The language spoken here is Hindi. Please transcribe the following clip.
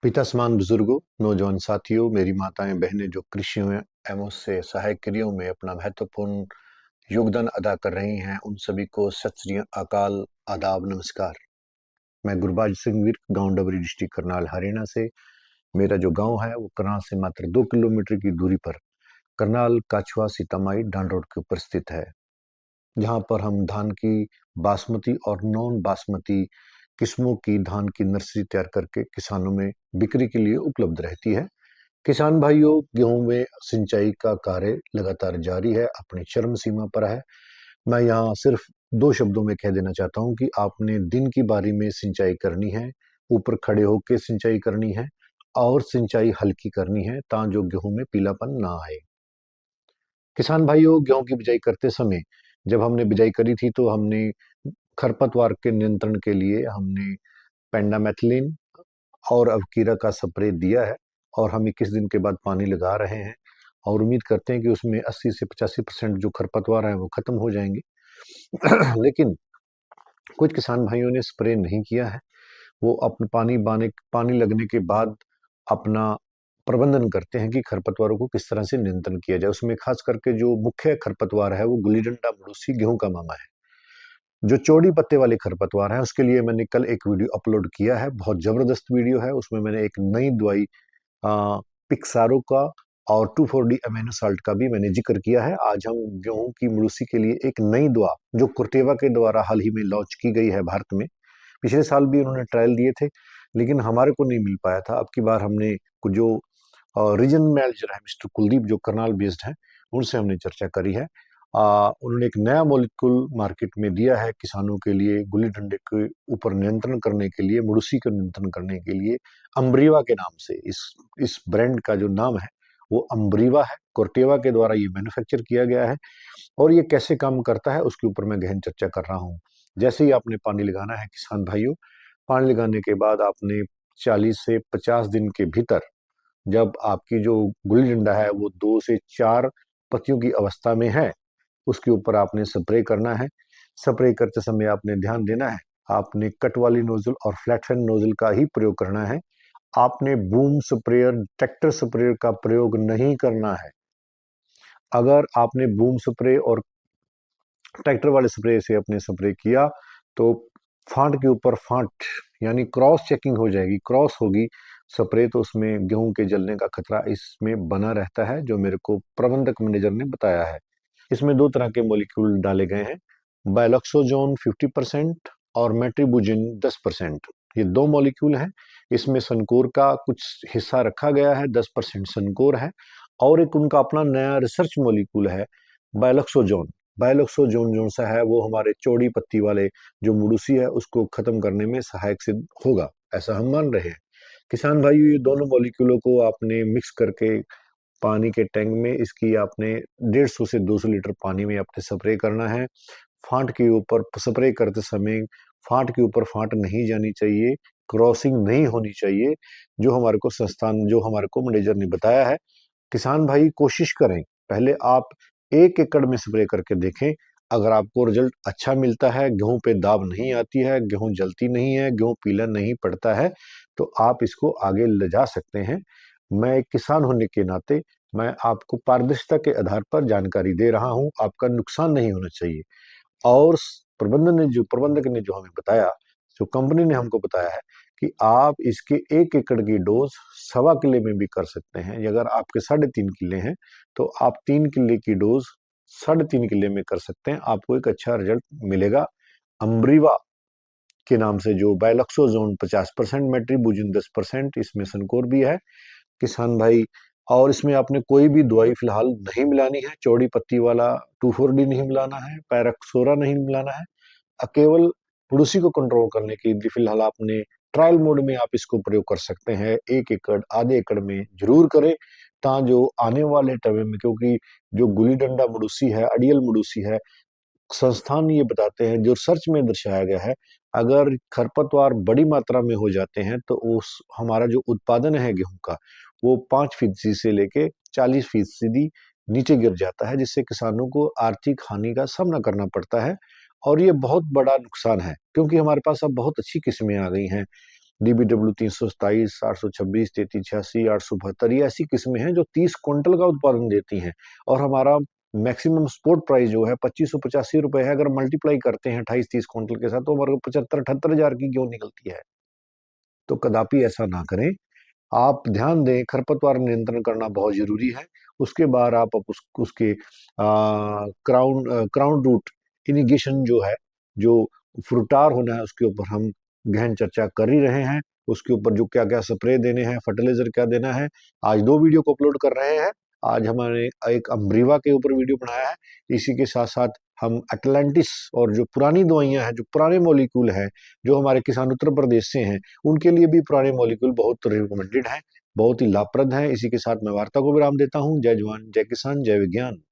पिता समान बुजुर्गों, नौजवान साथियों, मेरी माताएं बहनें जो कृषि में एवं उससे सहायक क्रियाओं में अपना महत्वपूर्ण योगदान अदा कर रही हैं, उन सभी को सत श्री अकाल, आदाब, नमस्कार। मैं गुरबाज सिंह वीर, गांव डबरी, डिस्ट्रिक्ट करनाल, हरियाणा से। मेरा जो गांव है वो करनाल से मात्र 2 किलोमीटर की दूरी पर करनाल काछुआ सीतामाई डांड रोड के ऊपर स्थित है, जहां पर हम धान की बासमती और नॉन बासमती किस्मों की धान की नर्सरी तैयार करके किसानों में बिक्री के लिए उपलब्ध रहती है। किसान भाइयों, गेहूं में सिंचाई का कार्य लगातार जारी है, अपनी चरम सीमा पर है। मैं यहाँ सिर्फ 2 शब्दों में कह देना चाहता हूँ कि आपने दिन की बारी में सिंचाई करनी है, ऊपर खड़े होकर सिंचाई करनी है और सिंचाई हल्की करनी है ताकि जो गेहूं में पीलापन ना आए। किसान भाइयों, गेहूं की बिजाई करते समय जब हमने बिजाई करी थी तो हमने खरपतवार के नियंत्रण के लिए हमने पेंडामेथलिन और अवकीरा का स्प्रे दिया है और हम 21 दिन के बाद पानी लगा रहे हैं और उम्मीद करते हैं कि उसमें 80 से 85% जो खरपतवार है वो खत्म हो जाएंगे। लेकिन कुछ किसान भाइयों ने स्प्रे नहीं किया है। वो अपने पानी लगने के बाद अपना प्रबंधन करते हैं कि खरपतवारों को किस तरह से नियंत्रण किया जाए। उसमें खास करके जो मुख्य खरपतवार है वो गुल्ली डंडा, मरूसी, गेहूं का मामा है। जो चौड़ी पत्ते वाले खरपतवार है उसके लिए मैंने कल एक वीडियो अपलोड किया है, बहुत जबरदस्त वीडियो है। उसमें मैंने एक नई दवाई पिक्सारो का और 2,4-डी अमीनो साल्ट का भी मैंने जिक्र किया है। आज हम गेहूं की मुड़ूसी के लिए एक नई दवा जो कुर्टेवा के द्वारा हाल ही में लॉन्च की गई है भारत में। पिछले साल भी उन्होंने ट्रायल दिए थे, लेकिन हमारे को नहीं मिल पाया था। अब की बार हमने जो रीजन मैनेजर है मिस्टर कुलदीप, जो करनाल बेस्ड है, उनसे हमने चर्चा करी है। उन्होंने एक नया मॉलिक्यूल मार्केट में दिया है किसानों के लिए, गुल्ली डंडे के ऊपर नियंत्रण करने के लिए, मुड़ूसी का नियंत्रण करने के लिए। अम्ब्रीवा के नाम से इस ब्रांड का जो नाम है वो अम्ब्रीवा है। कोर्टेवा के द्वारा ये मैन्युफैक्चर किया गया है और ये कैसे काम करता है उसके ऊपर मैं गहन चर्चा कर रहा हूँ। जैसे ही आपने पानी लगाना है किसान भाइयों, पानी लगाने के बाद आपने 40 से 50 दिन के भीतर, जब आपकी जो गुल्ली डंडा है वो 2 से 4 पत्तियों की अवस्था में है, उसके ऊपर आपने स्प्रे करना है। स्प्रे करते समय आपने ध्यान देना है, आपने कट वाली नोजल और फ्लैट फैन नोजल का ही प्रयोग करना है। आपने बूम स्प्रेयर, ट्रैक्टर स्प्रेयर का प्रयोग नहीं करना है। अगर आपने बूम स्प्रे और ट्रैक्टर वाले स्प्रे से अपने स्प्रे किया तो फांट के ऊपर फांट यानी क्रॉस चेकिंग हो जाएगी, क्रॉस होगी स्प्रे, तो उसमें गेहूं के जलने का खतरा इसमें बना रहता है, जो मेरे को प्रबंधक मैनेजर ने बताया है। इसमें 2 तरह के मॉलिक्यूल डाले गए हैं, बायलॉक्सोजोन 50% और मेट्रिबुजिन 10%। ये 2 मॉलिक्यूल हैं। इसमें सनकोर का कुछ हिस्सा रखा गया है, 10% सनकोर है, और एक उनका अपना नया रिसर्च मॉलिक्यूल है बायलॉक्सोजोन। बायलॉक्सोजोन जो सा है वो हमारे चौड़ी पत्ती वाले जो मुड़ूसी है उसको खत्म करने में सहायक सिद्ध होगा, ऐसा हम मान रहे हैं। किसान भाइयों, ये दोनों मॉलिक्यूलों को आपने मिक्स करके पानी के टैंक में इसकी आपने 150 से 200 लीटर पानी में आपने स्प्रे करना है। फांट के ऊपर स्प्रे करते समय फांट के ऊपर फांट नहीं जानी चाहिए, क्रॉसिंग नहीं होनी चाहिए, जो हमारे को संस्थान, जो हमारे को मैनेजर ने बताया है। किसान भाई कोशिश करें, पहले आप 1 एकड़ में स्प्रे करके देखें। अगर आपको रिजल्ट अच्छा मिलता है, गेहूं पे दाब नहीं आती है, गेहूं जलती नहीं है, गेहूं पीला नहीं पड़ता है, तो आप इसको आगे ले जा सकते हैं। मैं एक किसान होने के नाते मैं आपको पारदर्शिता के आधार पर जानकारी दे रहा हूं, आपका नुकसान नहीं होना चाहिए। और प्रबंधक ने जो हमें बताया, जो कंपनी ने हमको बताया है कि आप इसके 1 एकड़ की डोज 1.25 किले में भी कर सकते हैं। अगर आपके 3.5 किले हैं तो आप 3 किले की डोज 3.5 किले में कर सकते हैं, आपको एक अच्छा रिजल्ट मिलेगा। अम्ब्रीवा के नाम से जो बायलॉक्सोजोन 50%, मेट्रिबुजिन 10%, इसमें सनकोर भी है किसान भाई। और इसमें आपने कोई भी दवाई फिलहाल नहीं मिलानी है, चौड़ी पत्ती वाला 2,4-डी नहीं मिलाना है, पैराक्सोरा नहीं मिलाना है। केवल पड़ोसी को कंट्रोल करने के लिए फिलहाल आपने ट्रायल मोड में आप इसको प्रयोग कर सकते हैं। 1 एकड़, आधे एकड़ में जरूर करें, ता जो आने वाले टाइम में, क्योंकि जो गुल्ली डंडा मुड़ूसी है, अड़ियल मुड़ूसी है, संस्थान ये बताते हैं, जो रिसर्च में दर्शाया गया है, अगर खरपतवार बड़ी मात्रा में हो जाते हैं तो उस हमारा जो उत्पादन है गेहूं का वो 5% से लेके 40% नीचे गिर जाता है, जिससे किसानों को आर्थिक हानि का सामना करना पड़ता है। और ये बहुत बड़ा नुकसान है, क्योंकि हमारे पास अब बहुत अच्छी किस्में आ गई हैं। DBW 327, 826, 3386, 872, ये ऐसी किस्में हैं जो 30 क्विंटल का उत्पादन देती हैं। और हमारा मैक्सिमम स्पोर्ट प्राइस जो है 2585 रुपए है। अगर मल्टीप्लाई करते हैं 28-30 क्विंटल के साथ, तो हमारे को 75-78 हजार की गेहूं निकलती है। तो कदापि ऐसा ना करें। आप ध्यान दें, खरपतवार नियंत्रण करना बहुत जरूरी है। उसके बाद आप उसके क्राउन रूट इरिगेशन जो है, जो फ्रूटार होना है, उसके ऊपर हम गहन चर्चा कर ही रहे हैं। उसके ऊपर जो क्या क्या स्प्रे देने हैं, फर्टिलाइजर क्या देना है, आज 2 वीडियो को अपलोड कर रहे हैं। आज हमने एक अम्ब्रीवा के ऊपर वीडियो बनाया है। इसी के साथ साथ हम अटलांटिस और जो पुरानी दवाइयां हैं, जो पुराने मॉलिक्यूल हैं, जो हमारे किसान उत्तर प्रदेश से हैं, उनके लिए भी पुराने मॉलिक्यूल बहुत रिकमेंडेड हैं, बहुत ही लाभप्रद हैं। इसी के साथ मैं वार्ता को विराम देता हूं। जय जवान, जय किसान, जय विज्ञान।